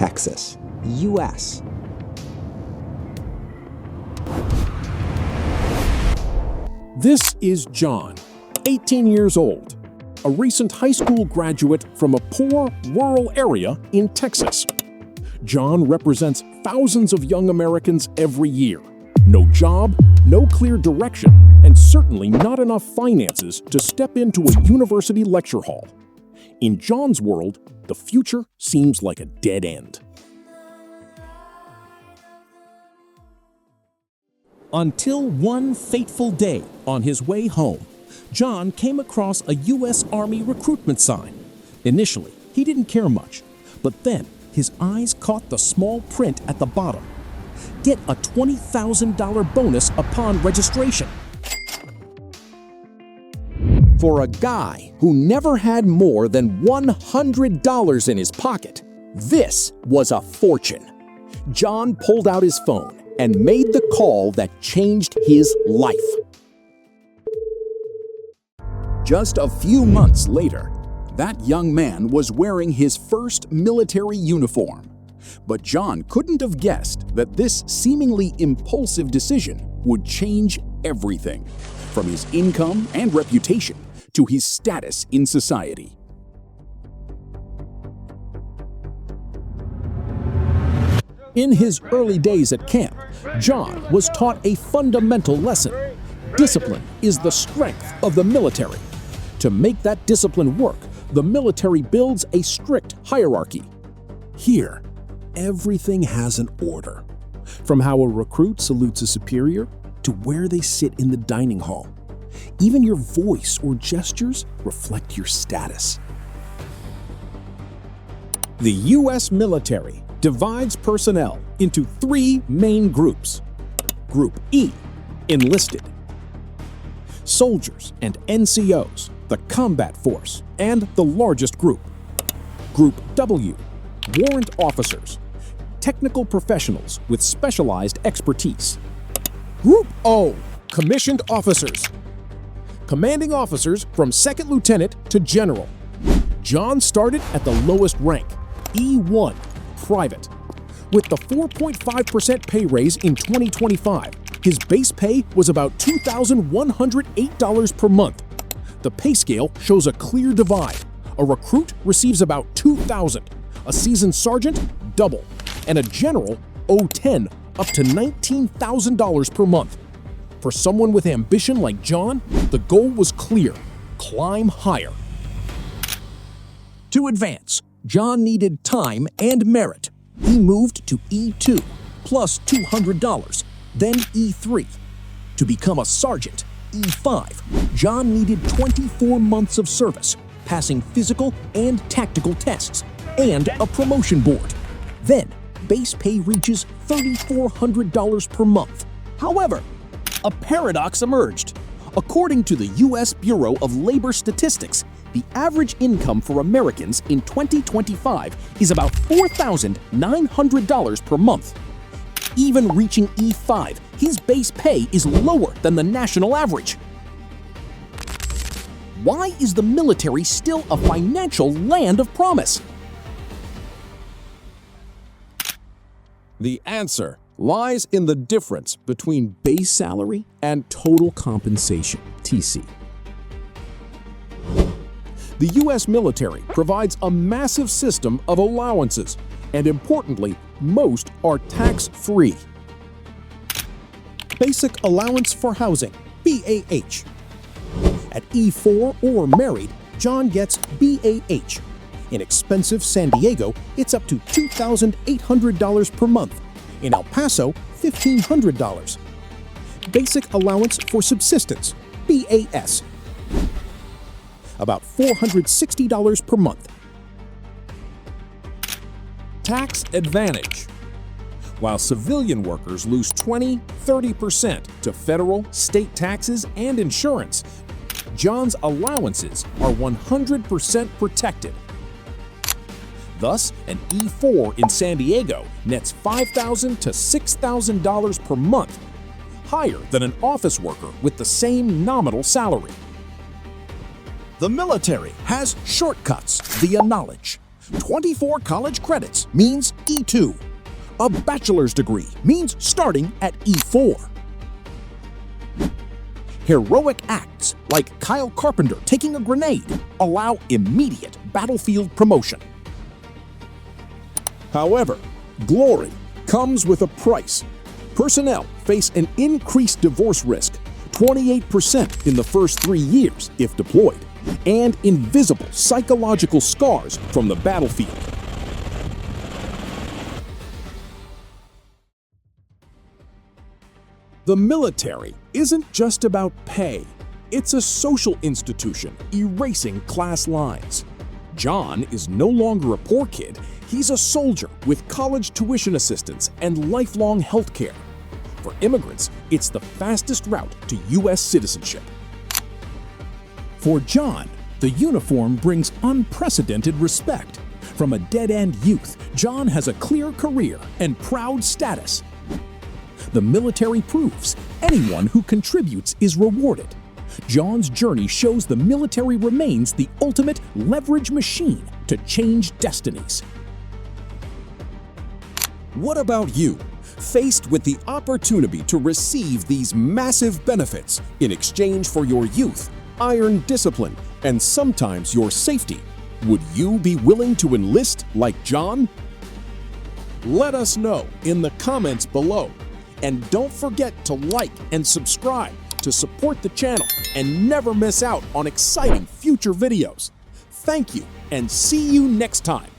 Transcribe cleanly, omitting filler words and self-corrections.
Texas, U.S. This is John, 18 years old, a recent high school graduate from a poor, rural area in Texas. John represents thousands of young Americans every year. No job, no clear direction, and certainly not enough finances to step into a university lecture hall. In John's world, the future seems like a dead end. Until one fateful day on his way home, John came across a U.S. Army recruitment sign. Initially, he didn't care much, but then his eyes caught the small print at the bottom. Get a $20,000 bonus upon registration. For a guy who never had more than $100 in his pocket, this was a fortune. John pulled out his phone and made the call that changed his life. Just a few months later, that young man was wearing his first military uniform. But John couldn't have guessed that this seemingly impulsive decision would change everything, from his income and reputation to his status in society. In his early days at camp, John was taught a fundamental lesson. Discipline is the strength of the military. To make that discipline work, the military builds a strict hierarchy. Here, everything has an order, from how a recruit salutes a superior to where they sit in the dining hall. Even your voice or gestures reflect your status. The U.S. military divides personnel into three main groups. Group E, enlisted. Soldiers and NCOs, the combat force, and the largest group. Group W, warrant officers, technical professionals with specialized expertise. Group O, commissioned officers, commanding officers from second lieutenant to general. John started at the lowest rank, E1, private. With the 4.5% pay raise in 2025, his base pay was about $2,108 per month. The pay scale shows a clear divide. A recruit receives about $2,000, a seasoned sergeant, double, and a general, O10, up to $19,000 per month. For someone with ambition like John, the goal was clear: climb higher. To advance, John needed time and merit. He moved to E2, plus $200, then E3. To become a sergeant, E5, John needed 24 months of service, passing physical and tactical tests, and a promotion board. Then, base pay reaches $3,400 per month. However, a paradox emerged. According to the U.S. Bureau of Labor Statistics, the average income for Americans in 2025 is about $4,900 per month. Even reaching E5, his base pay is lower than the national average. Why is the military still a financial land of promise? The answer lies in the difference between base salary and total compensation, TC. The U.S. military provides a massive system of allowances, and importantly, most are tax-free. Basic Allowance for Housing, BAH. At E4 or married, John gets BAH. In expensive San Diego, it's up to $2,800 per month. In El Paso, $1,500. Basic Allowance for Subsistence, BAS. About $460 per month. Tax Advantage. While civilian workers lose 20–30% to federal, state taxes, and insurance, John's allowances are 100% protected. Thus, an E4 in San Diego nets $5,000 to $6,000 per month, higher than an office worker with the same nominal salary. The military has shortcuts via knowledge. 24 college credits means E2. A bachelor's degree means starting at E4. Heroic acts, like Kyle Carpenter taking a grenade, allow immediate battlefield promotion. However, glory comes with a price. Personnel face an increased divorce risk, 28% in the first 3 years if deployed, and invisible psychological scars from the battlefield. The military isn't just about pay. It's a social institution erasing class lines. John is no longer a poor kid. He's a soldier with college tuition assistance and lifelong health care. For immigrants, it's the fastest route to U.S. citizenship. For John, the uniform brings unprecedented respect. From a dead-end youth, John has a clear career and proud status. The military proves anyone who contributes is rewarded. John's journey shows the military remains the ultimate leverage machine to change destinies. What about you? Faced with the opportunity to receive these massive benefits in exchange for your youth, iron discipline, and sometimes your safety, would you be willing to enlist like John? Let us know in the comments below. And don't forget to like and subscribe to support the channel and never miss out on exciting future videos. Thank you, and see you next time.